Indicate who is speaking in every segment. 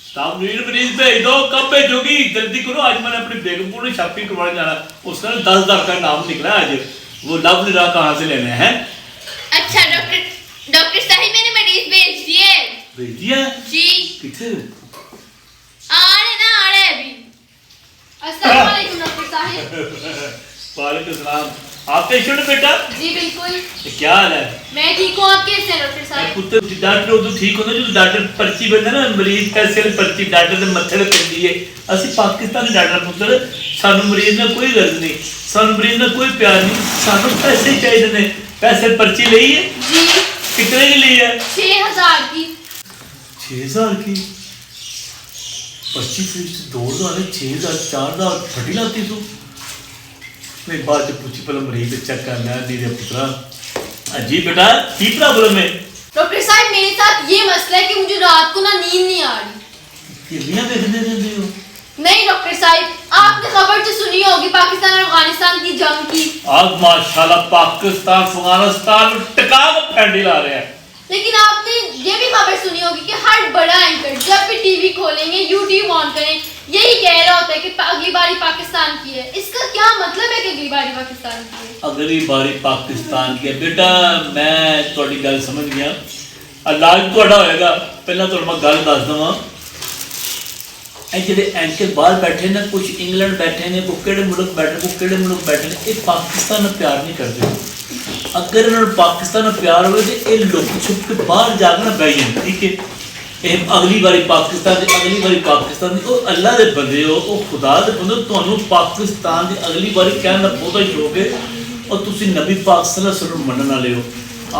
Speaker 1: साहब नीड मरीज भेज दो, कब भेजोगी? जल्दी करो, आज मैंने अपनी बेगम को शॉपिंग करवाने जाना, उसका 10,000 का नाम निकला आज, वो लव निरा कहाँ से लेने हैं?
Speaker 2: अच्छा डॉक्टर साहिब मैंने मरीज भेज दिए।
Speaker 1: भेज दिया
Speaker 2: जी।
Speaker 1: किथे?
Speaker 2: आ रहे अभी। अस्सलाम वालेकुम डॉक्टर साहिब।
Speaker 1: वालेकुम सलाम। आप पेशेंट बेटा?
Speaker 2: जी बिल्कुल।
Speaker 1: क्या हाल है?
Speaker 2: मैं ठीक हूँ, आप कैसे हैं डॉक्टर साहिब?
Speaker 1: पुत्र डॉक्टर उदू ठीक होंदा जो डॉक्टर पर्ची बंदा ना मरीज पैसे वाली पर्ची डॉक्टर दे मत्थे ते पेंदी है। असि पाकिस्तानी डॉक्टर पुत्र सानू मरीज नाल कोई गर्ज नहीं, सानू मरीज नाल कोई प्यार नहीं, सानू पैसे ही चाहिए ने। पैसे पर्ची ली है?
Speaker 2: जी।
Speaker 1: कितने की ली है?
Speaker 2: 6,000 की।
Speaker 1: 6,000 की पर्ची? फीस 2,000 6,000 4,000 फटी लाती तू। मैं बाद में पूछी पहले मरीज चेक करना है दीदी पुत्रा। जी बेटा की प्रॉब्लम है?
Speaker 2: डॉक्टर साहब मेरे साथ ये मसला है कि मुझे रात को ना नींद नहीं आ रही।
Speaker 1: टीवियां देखते रहते हो?
Speaker 2: नहीं डॉक्टर साहब, आपने खबर तो सुनी होगी पाकिस्तान और अफगानिस्तान की जंग की।
Speaker 1: आज माशाल्लाह पाकिस्तान अफगानिस्तान टका के फैंडी ला रहे हैं।
Speaker 2: लेकिन आपने ये भी खबर सुनी होगी कि हर बड़ा एंकर जब भी टीवी खोलेंगे, यूट्यूब ऑन करें, यही कह रहा होता है कि अगली बारी पाकिस्तान की है। इसका क्या मतलब है कि अगली बारी पाकिस्तान की है?
Speaker 1: अगली बारी पाकिस्तान की है बेटा, मैं थोड़ी गल समझ गया। इलाज थोड़ा होएगा, पहला तो मैं गल दस दवां। ਇਹ ਜਿਹੜੇ ਐਂਕਰ ਬਾਹਰ ਬੈਠੇ ਨੇ, ਕੁਝ ਇੰਗਲੈਂਡ ਬੈਠੇ ਨੇ, ਕੋਈ ਕਿਹੜੇ ਮੁਲਕ ਬੈਠੇ, ਕੋਈ ਕਿਹੜੇ ਮੁਲਕ ਬੈਠੇ ਨੇ, ਇਹ ਪਾਕਿਸਤਾਨ ਨਾਲ ਪਿਆਰ ਨਹੀਂ ਕਰਦੇ। ਅਗਰ ਇਹਨਾਂ ਨੂੰ ਪਾਕਿਸਤਾਨ ਨਾਲ ਪਿਆਰ ਹੋਵੇ ਤੇ ਇਹ ਲੁਕ ਛੁਪ ਕੇ ਬਾਹਰ ਜਾ ਕੇ ਨਾ ਬਹਿ ਜਾਣ, ਠੀਕ ਹੈ? ਇਹ ਅਗਲੀ ਵਾਰੀ ਪਾਕਿਸਤਾਨ ਦੀ, ਅਗਲੀ ਵਾਰੀ ਪਾਕਿਸਤਾਨ ਦੀ। ਉਹ ਅੱਲਾ ਦੇ ਬੰਦੇ ਹੋ, ਉਹ ਖੁਦਾ ਦੇ ਬੰਦੇ ਹੋ, ਤੁਹਾਨੂੰ ਪਾਕਿਸਤਾਨ ਦੀ ਅਗਲੀ ਵਾਰੀ ਕਹਿਣ ਦਾ ਬਹੁਤਾ ਸ਼ੌਕ ਹੈ। और तुसी नबी पाक सल्लल्लाहु अलैहि वसल्लम मनन वाले हो,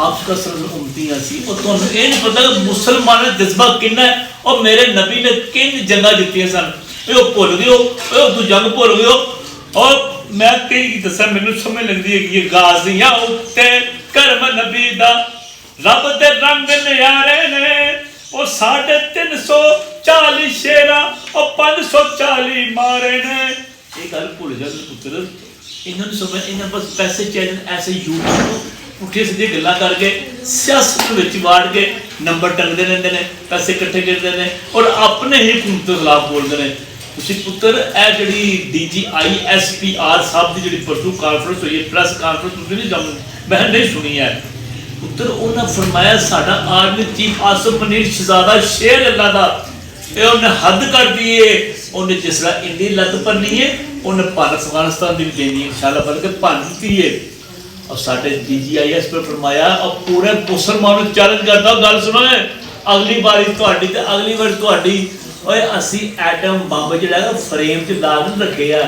Speaker 1: आपका सल्लल्लाहु उम्मतियां सी, और तुहानू ये नहीं पता कि मुसलमान दा जज्बा कितना है और मेरे नबी ने किन जंगा जित्तियां सन। ओ भुल गए हो, तू जंग भुल गए हो। और मैं कई दसा मैनू समझ लगदी है कि ये गाज़ियां उत्ते करम नबी दा रब दे रंग नयारे ने, और 350 शेरा और 540 मारे ने। ये गल भुल जा पुत्र, इन्होंने समझ, इन्हें बस पैसे चाहिए, ऐसे यूट्यूब पुठे सीधे गल्लां करके सियासत विच वाड़ के नंबर टंगते रहते हैं, पैसे इकट्ठे करते हैं और अपने ही हुकूमत के खिलाफ बोलते हैं। तुसीं पुत्र यह जिहड़ी DGISPR साहब की जिहड़ी परसों कानफ्रेंस हुई है, प्रेस कानफ्रेंस, तुसीं नहीं समझ, मैं नहीं सुनी है पुत्र। उन्हें फरमाया साडा आर्मी चीफ आसिफ मनीर शहजादा शेर अल्लाह दा, ये उन्हें हद कर दी है। उन्हें जिस तरह इंडी लत भरनी है, उन्हें भारत अफगानिस्तान की भी देनी है इंशाल्लाह, बल्कि भन दी है। और साढ़े DGIS पर फरमाया और पूरे मुसलमानों चैलेंज करता, गल सुनो अगली बारी तुहाडी ते अगली बारी तुहाडी। ओए असी एटम बंब जिहड़ा फ्रेम च ला के रखे आ,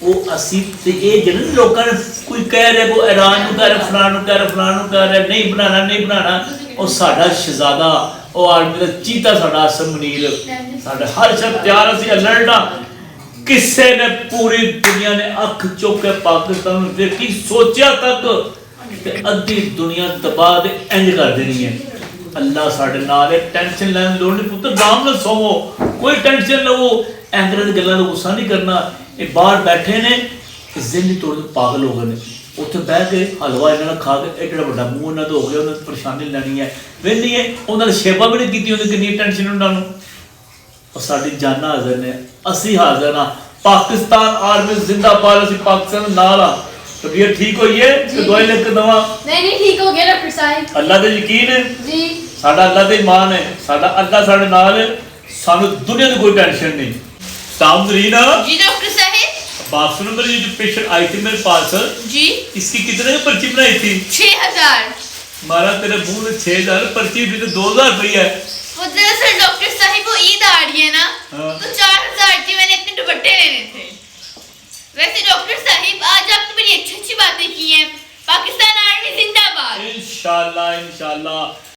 Speaker 1: वो असी ते ये जिहड़े लोकां ने कोई कह रहे वो ईरान नूं कह रहे, फलाण नूं कह रहे, फलाण नूं कह रहे, नहीं बनाना नहीं बनाना। और साडा शहजादा और आर्मी का चीता साडा आसिफ मनीर, साडा हर शब्द तैयार, असी अलर्ट आ। किसी ने पूरी दुनिया ने अख चुक के पाकिस्तान देखी, सोचा तक कि अद्धी दुनिया दबा दे इंज कर देनी है। अल्लाह साडे नाल है, टेंशन लैन लोड़ नहीं पुत्र, आराम नाल सोवो, कोई टेंशन लवो, एंकरां दी गल्लां दा गुस्सा नहीं करना। ये बाहर बैठे ने, जिंदगी तोड़ के पागल हो गए ने, उत्थे बह के हलवा इन्हां खा के एडा वड्डा मूंह इन्हां दा हो गया, उन्हां परेशानी लैनी है वेली है, उन्हां ने सेवा भी नहीं कीती, उन्हां किन्नी टेंशन उन्हां नूं। और साडी जाना हाज़र ने, असी हाज़र हाँ। पाकिस्तान आर्मी जिंदाबाद, असी पाकिस्तान नाल आ। तबीयत ठीक होई है ते दवाई लिख के दवा? नहीं
Speaker 2: ठीक हो गया डॉक्टर साहब।
Speaker 1: अल्लाह ते यकीन है
Speaker 2: जी,
Speaker 1: साडा अल्लाह ते ईमान है, साडा अल्लाह साडे नाल है, सानू दुनिया की कोई टेंशन नहीं। सामरीना
Speaker 2: जी डॉक्टर साहब,
Speaker 1: बात सुनो, मेरी जो पेशेंट आई थी मेरे पास
Speaker 2: जी,
Speaker 1: इसकी कितने की पर्ची बनाई थी?
Speaker 2: 6,000।
Speaker 1: मारा तेरे मुंह में 6,000 पर्ची भी तो 2,000 रुपये है।
Speaker 2: वो दरअसल डॉक्टर साहब वो ईद आ रही है ना, तो 4,000 की मैंने अपने दुपट्टे लेने थे। वैसे डॉक्टर साहब आज आपने बड़ी अच्छी अच्छी बातें की हैं। पाकिस्तान आर्मी जिंदाबाद।
Speaker 1: इंशाल्लाह इंशाल्लाह।